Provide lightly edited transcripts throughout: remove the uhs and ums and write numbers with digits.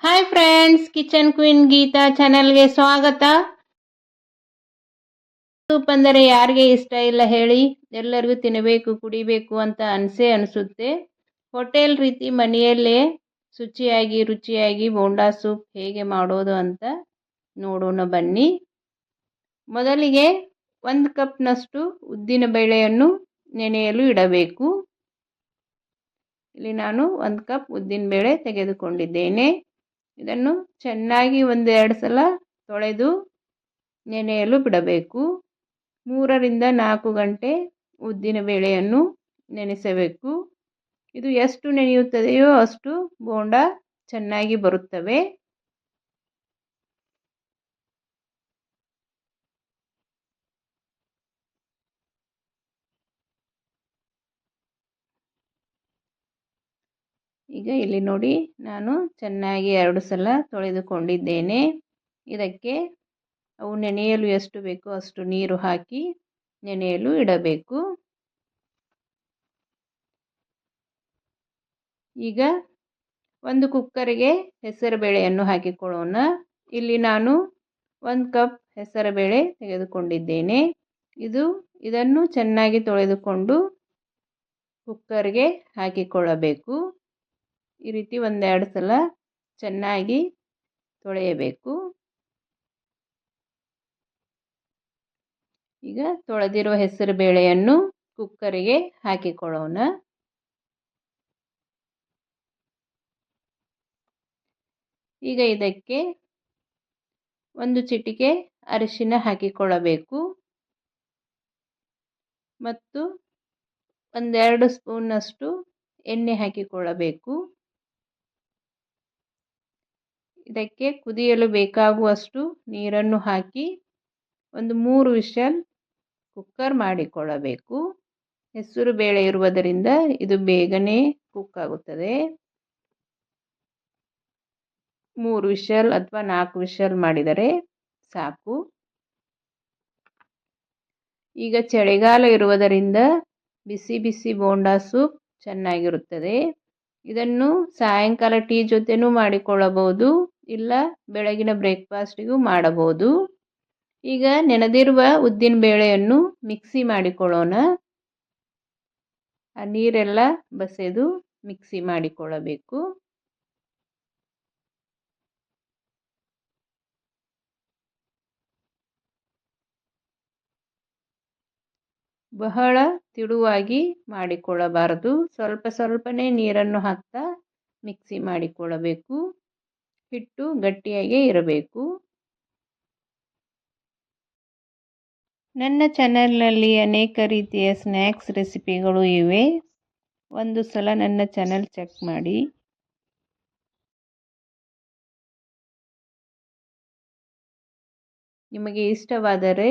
Hi friends, kitchen queen Geetha ಚಾನೆಲ್ಗೆ ಸ್ವಾಗತ. Soup ಅಂದರೆ ಯಾರಿಗೆ ಇಷ್ಟ ಇಲ್ಲ ಹೇಳಿ? ಎಲ್ಲರಿಗೂ ತಿನ್ನಬೇಕು ಕುಡಿಬೇಕು ಅಂತ ಅನಿಸುತ್ತೆ. ಹೋಟೆಲ್ ರೀತಿ ಮನೆಯಲ್ಲೇ ರುಚಿಯಾಗಿ ಬೋಂಡಾ ಸೂಪ್ ಹೇಗೆ ಮಾಡೋದು ಅಂತ ನೋಡೋಣ ಬನ್ನಿ. ಮೊದಲಿಗೆ 1 ಕಪ್ನಷ್ಟು ಉದ್ದಿನ ಬೇಳೆಯನ್ನು ನೆನೆಯಲು ಇಡಬೇಕು. ಇಲ್ಲಿ ನಾನು 1 ಕಪ್ ಉದ್ದಿನ ಬೇಳೆ ತೆಗೆದುಕೊಂಡಿದ್ದೇನೆ. ಇದನ್ನು ಚೆನ್ನಾಗಿ 1-2 ಸಲ ತೊಳೆದು ನೆನೆಯಲು ಬಿಡಬೇಕು. 3ರಿಂದ 4 ಗಂಟೆ ಉದ್ದಿನ ಬೇಳೆಯನ್ನು ನೆನೆಸಬೇಕು. ಇದು ಎಷ್ಟು ನೆನೆಯುತ್ತದೆಯೋ ಅಷ್ಟು ಬೋಂಡ ಚೆನ್ನಾಗಿ ಬರುತ್ತವೆ. ಈಗ ಇಲ್ಲಿ ನೋಡಿ, ನಾನು ಚೆನ್ನಾಗಿ 2 ಸಲ ತೊಳೆದುಕೊಂಡಿದ್ದೇನೆ. ಇದಕ್ಕೆ ಅವು ನೆನೆಯಲು ಎಷ್ಟು ಬೇಕೋ ಅಷ್ಟು ನೀರು ಹಾಕಿ ನೆನೆಯಲು ಇಡಬೇಕು. ಈಗ ಒಂದು ಕುಕ್ಕರಿಗೆ ಹೆಸರುಬೇಳೆಯನ್ನು ಹಾಕಿಕೊಳ್ಳೋಣ. ಇಲ್ಲಿ ನಾನು 1 ಕಪ್ ಹೆಸರುಬೇಳೆ ತೆಗೆದುಕೊಂಡಿದ್ದೇನೆ. ಇದನ್ನು ಚೆನ್ನಾಗಿ ತೊಳೆದುಕೊಂಡು ಕುಕ್ಕರ್ಗೆ ಹಾಕಿಕೊಳ್ಳಬೇಕು. ಈ ರೀತಿ 1-2 ಸಲ ಚೆನ್ನಾಗಿ ತೊಳೆಯಬೇಕು. ಈಗ ತೊಳೆದಿರುವ ಹೆಸರು ಬೇಳೆಯನ್ನು ಕುಕ್ಕರಿಗೆ ಹಾಕಿಕೊಳ್ಳೋಣ. ಈಗ ಇದಕ್ಕೆ 1 ಚಿಟಿಕೆ ಅರಿಶಿನ ಹಾಕಿಕೊಳ್ಳಬೇಕು ಮತ್ತು 1-2 ಸ್ಪೂನ್ನಷ್ಟು ಎಣ್ಣೆ ಹಾಕಿಕೊಳ್ಳಬೇಕು. ಇದಕ್ಕೆ ಕುದಿಯಲು ಬೇಕಾಗುವಷ್ಟು ನೀರನ್ನು ಹಾಕಿ 3 ವಿಷಲ್ ಕುಕ್ಕರ್ ಮಾಡಿಕೊಳ್ಳಬೇಕು. ಹೆಸರು ಬೇಳೆ ಇರುವುದರಿಂದ ಇದು ಬೇಗನೆ ಕುಕ್ ಆಗುತ್ತದೆ. 3 ವಿಷಲ್ ಅಥವಾ 4 ವಿಷಲ್ ಮಾಡಿದರೆ ಸಾಕು. ಈಗ ಚಳಿಗಾಲ ಇರುವುದರಿಂದ ಬಿಸಿ ಬಿಸಿ ಬೋಂಡಾ ಸೂಪ್ ಚೆನ್ನಾಗಿರುತ್ತದೆ. ಇದನ್ನು ಸಾಯಂಕಾಲ ಟೀ ಜೊತೆನೂ ಮಾಡಿಕೊಳ್ಳಬಹುದು, ಇಲ್ಲ ಬೆಳಗಿನ ಬ್ರೇಕ್ಫಾಸ್ಟಿಗೂ ಮಾಡಬಹುದು. ಈಗ ನೆನೆದಿರುವ ಉದ್ದಿನ ಬೇಳೆಯನ್ನು ಮಿಕ್ಸಿ ಮಾಡಿಕೊಳ್ಳೋಣ. ಆ ನೀರೆಲ್ಲ ಬಸೆದು ಮಿಕ್ಸಿ ಮಾಡಿಕೊಳ್ಳಬೇಕು. ಬಹಳ ತಿಳುವಾಗಿ ಮಾಡಿಕೊಳ್ಳಬಾರದು, ಸ್ವಲ್ಪನೇ ನೀರನ್ನು ಹಾಕ್ತಾ ಮಿಕ್ಸಿ ಮಾಡಿಕೊಳ್ಳಬೇಕು. ಹಿಟ್ಟು ಗಟ್ಟಿಯಾಗಿ ಇರಬೇಕು. ನನ್ನ ಚಾನೆಲ್ನಲ್ಲಿ ಅನೇಕ ರೀತಿಯ ಸ್ನ್ಯಾಕ್ಸ್ ರೆಸಿಪಿಗಳು ಇವೆ. ಒಂದು ಸಲ ನನ್ನ ಚಾನೆಲ್ ಚೆಕ್ ಮಾಡಿ. ನಿಮಗೆ ಇಷ್ಟವಾದರೆ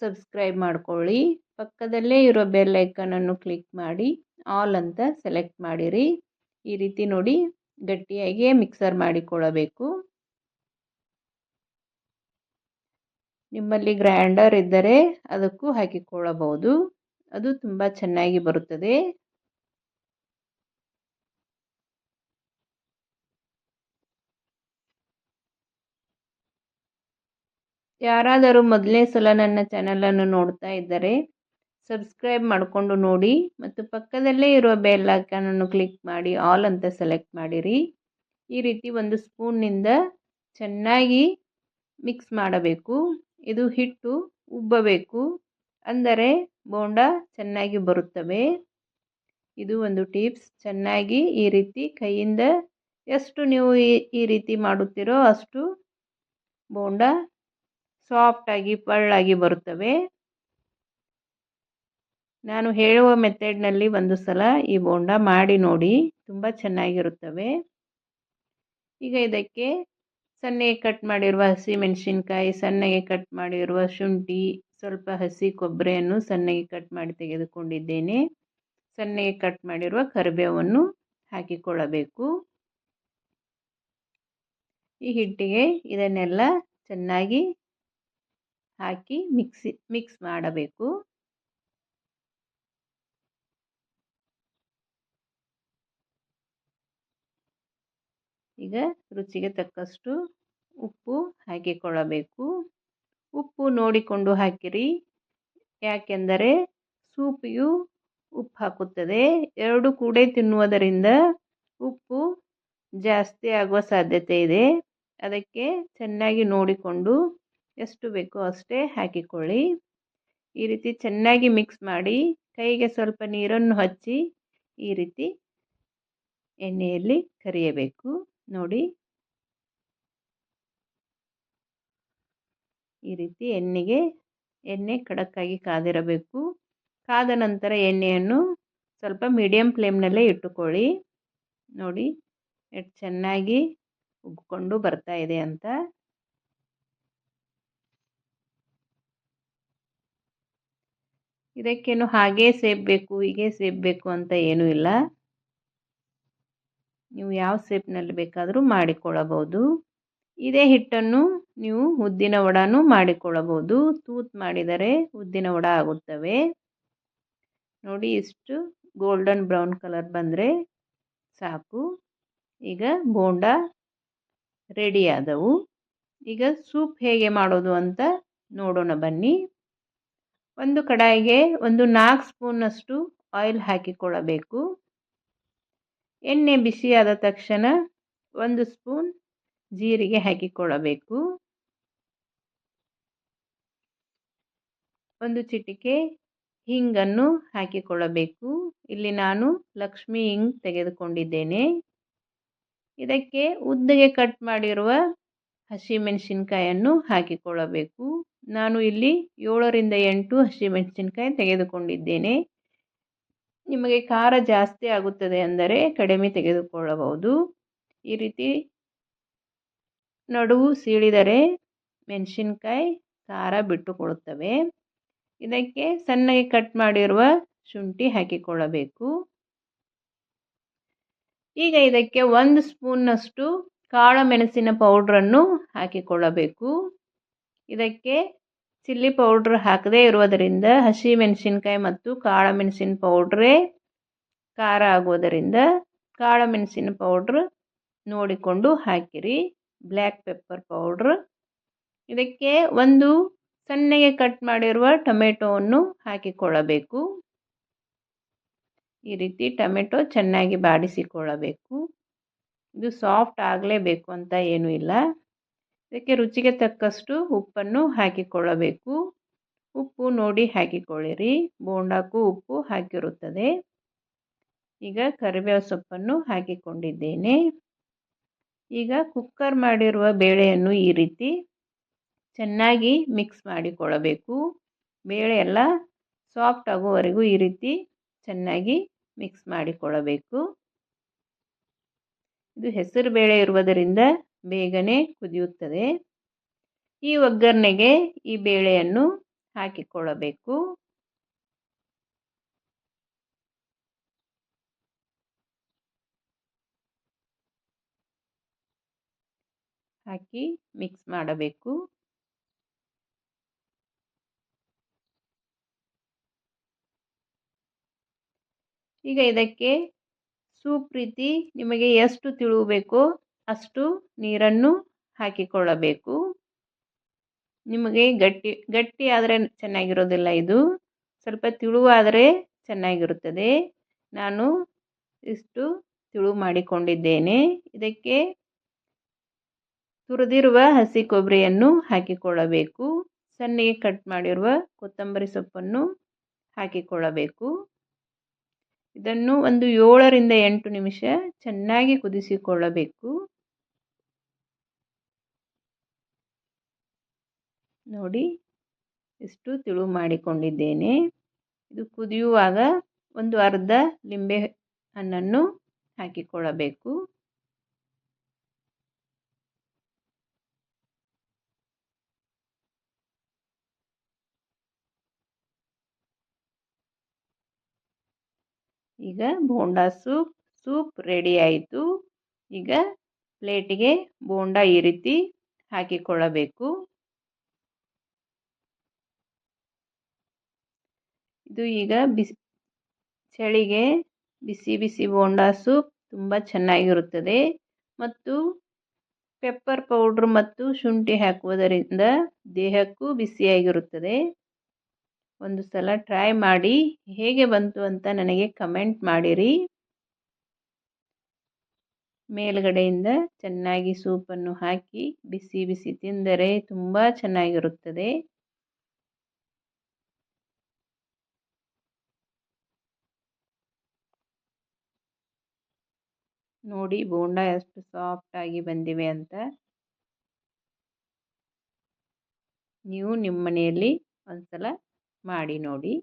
ಸಬ್ಸ್ಕ್ರೈಬ್ ಮಾಡಿಕೊಳ್ಳಿ. ಪಕ್ಕದಲ್ಲೇ ಇರೋ ಬೆಲ್ ಐಕನನ್ನು ಕ್ಲಿಕ್ ಮಾಡಿ ಆಲ್ ಅಂತ ಸೆಲೆಕ್ಟ್ ಮಾಡಿರಿ. ಈ ರೀತಿ ನೋಡಿ ಗಟ್ಟಿಯಾಗಿ ಮಿಕ್ಸರ್ ಮಾಡಿಕೊಳ್ಳಬೇಕು. ನಿಮ್ಮಲ್ಲಿ ಗ್ರೈಂಡರ್ ಇದ್ದರೆ ಅದಕ್ಕೂ ಹಾಕಿಕೊಳ್ಳಬಹುದು, ಅದು ತುಂಬ ಚೆನ್ನಾಗಿ ಬರುತ್ತದೆ. ಯಾರಾದರೂ ಮೊದಲನೇ ಸಲ ನನ್ನ ಚಾನಲನ್ನು ನೋಡ್ತಾ ಇದ್ದರೆ ಸಬ್ಸ್ಕ್ರೈಬ್ ಮಾಡಿಕೊಂಡು ನೋಡಿ ಮತ್ತು ಪಕ್ಕದಲ್ಲೇ ಇರುವ ಬೆಲ್ ಐಕಾನನ್ನು ಕ್ಲಿಕ್ ಮಾಡಿ ಆಲ್ ಅಂತ ಸೆಲೆಕ್ಟ್ ಮಾಡಿರಿ. ಈ ರೀತಿ 1 ಸ್ಪೂನ್ನಿಂದ ಚೆನ್ನಾಗಿ ಮಿಕ್ಸ್ ಮಾಡಬೇಕು. ಇದು ಹಿಟ್ಟು ಉಬ್ಬಬೇಕು, ಅಂದರೆ ಬೋಂಡ ಚೆನ್ನಾಗಿ ಬರುತ್ತವೆ. ಇದು ಒಂದು ಟಿಪ್ಸ್. ಚೆನ್ನಾಗಿ ಈ ರೀತಿ ಕೈಯಿಂದ ಎಷ್ಟು ನೀವು ಈ ರೀತಿ ಮಾಡುತ್ತೀರೋ ಅಷ್ಟು ಬೋಂಡ ಸಾಫ್ಟಾಗಿ ಪಳ್ಳಾಗಿ ಬರುತ್ತವೆ. ನಾನು ಹೇಳುವ ಮೆಥಡ್ನಲ್ಲಿ 1 ಸಲ ಈ ಬೋಂಡ ಮಾಡಿ ನೋಡಿ, ತುಂಬ ಚೆನ್ನಾಗಿರುತ್ತವೆ. ಈಗ ಇದಕ್ಕೆ ಸಣ್ಣಗೆ ಕಟ್ ಮಾಡಿರುವ ಹಸಿಮೆಣಸಿನಕಾಯಿ, ಸಣ್ಣಗೆ ಕಟ್ ಮಾಡಿರುವ ಶುಂಠಿ, ಸ್ವಲ್ಪ ಹಸಿ ಕೊಬ್ಬರಿಯನ್ನು ಸಣ್ಣಗೆ ಕಟ್ ಮಾಡಿ ತೆಗೆದುಕೊಂಡಿದ್ದೇನೆ. ಸಣ್ಣಗೆ ಕಟ್ ಮಾಡಿರುವ ಕರಿಬೇವನ್ನು ಹಾಕಿಕೊಳ್ಳಬೇಕು. ಈ ಹಿಟ್ಟಿಗೆ ಇದನ್ನೆಲ್ಲ ಚೆನ್ನಾಗಿ ಹಾಕಿ ಮಿಕ್ಸ್ ಮಾಡಬೇಕು. ಈಗ ರುಚಿಗೆ ತಕ್ಕಷ್ಟು ಉಪ್ಪು ಹಾಕಿಕೊಳ್ಳಬೇಕು. ಉಪ್ಪು ನೋಡಿಕೊಂಡು ಹಾಕಿರಿ, ಯಾಕೆಂದರೆ ಸೂಪಿಗೂ ಉಪ್ಪು ಹಾಕುತ್ತದೆ. ಎರಡು ಕೂಡ ತಿನ್ನುವುದರಿಂದ ಉಪ್ಪು ಜಾಸ್ತಿ ಆಗುವ ಸಾಧ್ಯತೆ ಇದೆ. ಅದಕ್ಕೆ ಚೆನ್ನಾಗಿ ನೋಡಿಕೊಂಡು ಎಷ್ಟು ಬೇಕೋ ಅಷ್ಟೇ ಹಾಕಿಕೊಳ್ಳಿ. ಈ ರೀತಿ ಚೆನ್ನಾಗಿ ಮಿಕ್ಸ್ ಮಾಡಿ ಕೈಗೆ ಸ್ವಲ್ಪ ನೀರನ್ನು ಹಚ್ಚಿ ಈ ರೀತಿ ಎಣ್ಣೆಯಲ್ಲಿ ಕರಿಯಬೇಕು. ನೋಡಿ, ಈ ರೀತಿ ಎಣ್ಣೆ ಖಡಕ್ಕಾಗಿ ಕಾದಿರಬೇಕು. ಕಾದ ನಂತರ ಎಣ್ಣೆಯನ್ನು ಸ್ವಲ್ಪ ಮೀಡಿಯಂ ಫ್ಲೇಮ್ನಲ್ಲೇ ಇಟ್ಟುಕೊಳ್ಳಿ. ನೋಡಿ ಎಷ್ಟು ಚೆನ್ನಾಗಿ ಉಬ್ಕೊಂಡು ಬರ್ತಾ ಇದೆ ಅಂತ. ಇದಕ್ಕೇನು ಹಾಗೇ ಸೇಬಬೇಕು ಹೀಗೆ ಸೇಬಬೇಕು ಅಂತ ಏನೂ ಇಲ್ಲ. ನೀವು ಯಾವ ಶೇಪ್ನಲ್ಲಿ ಬೇಕಾದರೂ ಮಾಡಿಕೊಳ್ಳಬಹುದು. ಇದೇ ಹಿಟ್ಟನ್ನು ನೀವು ಉದ್ದಿನ ವಡಾನು ಮಾಡಿಕೊಳ್ಳಬಹುದು. ತೂತು ಮಾಡಿದರೆ ಉದ್ದಿನ ವಡ ಆಗುತ್ತವೆ. ನೋಡಿ, ಇಷ್ಟು ಗೋಲ್ಡನ್ ಬ್ರೌನ್ ಕಲರ್ ಬಂದರೆ ಸಾಕು. ಈಗ ಬೋಂಡ ರೆಡಿ ಆದವು. ಈಗ ಸೂಪ್ ಹೇಗೆ ಮಾಡೋದು ಅಂತ ನೋಡೋಣ ಬನ್ನಿ. ಒಂದು ಕಡಾಯಿಗೆ ಒಂದು 4 ಸ್ಪೂನ್ನಷ್ಟು ಆಯಿಲ್ ಹಾಕಿಕೊಳ್ಳಬೇಕು. ಎಣ್ಣೆ ಬಿಸಿಯಾದ ತಕ್ಷಣ 1 ಸ್ಪೂನ್ ಜೀರಿಗೆ ಹಾಕಿಕೊಳ್ಳಬೇಕು. 1 ಚಿಟಿಕೆ ಹಿಂಗನ್ನು ಹಾಕಿಕೊಳ್ಳಬೇಕು. ಇಲ್ಲಿ ನಾನು ಲಕ್ಷ್ಮಿ ಹಿಂಗ್ ತೆಗೆದುಕೊಂಡಿದ್ದೇನೆ. ಇದಕ್ಕೆ ಉದ್ದಗೆ ಕಟ್ ಮಾಡಿರುವ ಹಸಿಮೆಣಸಿನಕಾಯನ್ನು ಹಾಕಿಕೊಳ್ಳಬೇಕು. ನಾನು ಇಲ್ಲಿ 7ರಿಂದ 8 ಹಸಿಮೆಣಸಿನಕಾಯಿ ತೆಗೆದುಕೊಂಡಿದ್ದೇನೆ. ನಿಮಗೆ ಖಾರ ಜಾಸ್ತಿ ಆಗುತ್ತದೆ ಅಂದರೆ ಕಡಿಮೆ ತೆಗೆದುಕೊಳ್ಳಬಹುದು. ಈ ರೀತಿ ನಡುವು ಸೀಳಿದರೆ ಮೆಣಸಿನಕಾಯಿ ಖಾರ ಬಿಟ್ಟುಕೊಳ್ಳುತ್ತವೆ. ಇದಕ್ಕೆ ಸಣ್ಣಗೆ ಕಟ್ ಮಾಡಿರುವ ಶುಂಠಿ ಹಾಕಿಕೊಳ್ಳಬೇಕು. ಈಗ ಇದಕ್ಕೆ 1 ಸ್ಪೂನ್ನಷ್ಟು ಕಾಳು ಮೆಣಸಿನ ಪೌಡ್ರನ್ನು ಹಾಕಿಕೊಳ್ಳಬೇಕು. ಇದಕ್ಕೆ ಚಿಲ್ಲಿ ಪೌಡ್ರ್ ಹಾಕದೇ ಇರುವುದರಿಂದ ಹಸಿಮೆಣಸಿನಕಾಯಿ ಮತ್ತು ಕಾಳು ಮೆಣಸಿನ ಪೌಡ್ರೇ ಖಾರ ಆಗುವುದರಿಂದ ಕಾಳು ಮೆಣಸಿನ ಪೌಡ್ರ್ ನೋಡಿಕೊಂಡು ಹಾಕಿರಿ. Black pepper powder. ಇದಕ್ಕೆ 1 ಸಣ್ಣಗೆ ಕಟ್ ಮಾಡಿರುವ ಟೊಮೆಟೊವನ್ನು ಹಾಕಿಕೊಳ್ಳಬೇಕು. ಈ ರೀತಿ ಟೊಮೆಟೊ ಚೆನ್ನಾಗಿ ಬಾಡಿಸಿಕೊಳ್ಳಬೇಕು. ಇದು ಸಾಫ್ಟ್ ಆಗಲೇಬೇಕು ಅಂತ ಏನೂ ಇಲ್ಲ. ಇದಕ್ಕೆ ರುಚಿಗೆ ತಕ್ಕಷ್ಟು ಉಪ್ಪನ್ನು ಹಾಕಿಕೊಳ್ಳಬೇಕು. ಉಪ್ಪು ನೋಡಿ ಹಾಕಿಕೊಳ್ಳಿರಿ, ಬೋಂಡಕ್ಕೂ ಉಪ್ಪು ಹಾಕಿರುತ್ತದೆ. ಈಗ ಕರಿಬೇವು ಸೊಪ್ಪನ್ನು ಹಾಕಿಕೊಂಡಿದ್ದೇನೆ. ಈಗ ಕುಕ್ಕರ್ ಮಾಡಿರುವ ಬೇಳೆಯನ್ನು ಈ ರೀತಿ ಚೆನ್ನಾಗಿ ಮಿಕ್ಸ್ ಮಾಡಿಕೊಳ್ಳಬೇಕು. ಬೇಳೆ ಎಲ್ಲ ಸಾಫ್ಟ್ ಆಗುವವರೆಗೂ ಈ ರೀತಿ ಚೆನ್ನಾಗಿ ಮಿಕ್ಸ್ ಮಾಡಿಕೊಳ್ಳಬೇಕು. ಇದು ಹೆಸರು ಬೇಳೆ ಇರುವುದರಿಂದ ಬೇಗನೆ ಕುದಿಯುತ್ತದೆ. ಈ ಒಗ್ಗರಣೆಗೆ ಈ ಬೇಳೆಯನ್ನು ಹಾಕಿಕೊಳ್ಳಬೇಕು. ಹಾಕಿ ಮಿಕ್ಸ್ ಮಾಡಬೇಕು. ಈಗ ಇದಕ್ಕೆ ಸೂಪ್ ರೀತಿ ನಿಮಗೆ ಎಷ್ಟು ತಿಳುವು ಬೇಕೋ ಅಷ್ಟು ನೀರನ್ನು ಹಾಕಿಕೊಳ್ಳಬೇಕು. ನಿಮಗೆ ಗಟ್ಟಿ ಆದರೆ ಚೆನ್ನಾಗಿರೋದಿಲ್ಲ. ಇದು ಸ್ವಲ್ಪ ತಿಳುವಾದರೆ ಚೆನ್ನಾಗಿರುತ್ತದೆ. ನಾನು ಇಷ್ಟು ತಿಳುವು ಮಾಡಿಕೊಂಡಿದ್ದೇನೆ. ಇದಕ್ಕೆ ತುರಿದಿರುವ ಹಸಿ ಕೊಬ್ಬರಿಯನ್ನು ಹಾಕಿಕೊಳ್ಳಬೇಕು. ಸಣ್ಣಗೆ ಕಟ್ ಮಾಡಿರುವ ಕೊತ್ತಂಬರಿ ಸೊಪ್ಪನ್ನು ಹಾಕಿಕೊಳ್ಳಬೇಕು. ಇದನ್ನು ಒಂದು 7ರಿಂದ 8 ನಿಮಿಷ ಚೆನ್ನಾಗಿ ಕುದಿಸಿಕೊಳ್ಳಬೇಕು. ನೋಡಿ, ಇಷ್ಟು ತಿಳುವು ಮಾಡಿಕೊಂಡಿದ್ದೇನೆ. ಇದು ಕುದಿಯುವಾಗ ಒಂದು ಅರ್ಧ ಲಿಂಬೆ ಹಣ್ಣನ್ನು ಹಾಕಿಕೊಳ್ಳಬೇಕು. ಈಗ ಬೋಂಡಾ ಸೂಪ್ ರೆಡಿ ಆಯಿತು. ಈಗ ಪ್ಲೇಟಿಗೆ ಬೋಂಡಾ ಈ ರೀತಿ ಹಾಕಿಕೊಳ್ಳಬೇಕು. ಇದು ಈಗ ಚಳಿಗೆ ಬಿಸಿ ಬಿಸಿ ಬೋಂಡಾ ಸೂಪ್ ತುಂಬ ಚೆನ್ನಾಗಿರುತ್ತದೆ ಮತ್ತು ಪೆಪ್ಪರ್ ಪೌಡ್ರ್ ಮತ್ತು ಶುಂಠಿ ಹಾಕುವುದರಿಂದ ದೇಹಕ್ಕೂ ಬಿಸಿಯಾಗಿರುತ್ತದೆ. ಒಂದು ಸಲ ಟ್ರೈ ಮಾಡಿ ಹೇಗೆ ಬಂತು ಅಂತ ನನಗೆ ಕಮೆಂಟ್ ಮಾಡಿರಿ. ಮೇಲ್ಗಡೆಯಿಂದ ಚೆನ್ನಾಗಿ ಸೂಪನ್ನು ಹಾಕಿ ಬಿಸಿ ಬಿಸಿ ತಿಂದರೆ ತುಂಬ ಚೆನ್ನಾಗಿರುತ್ತದೆ. ನೋಡಿ ಬೋಂಡ ಎಷ್ಟು ಸಾಫ್ಟ್ ಆಗಿ ಬಂದಿವೆ ಅಂತ. ನೀವು ನಿಮ್ಮ ಮನೆಯಲ್ಲಿ ಒಂದ್ಸಲ ಮಾಡಿ ನೋಡಿ.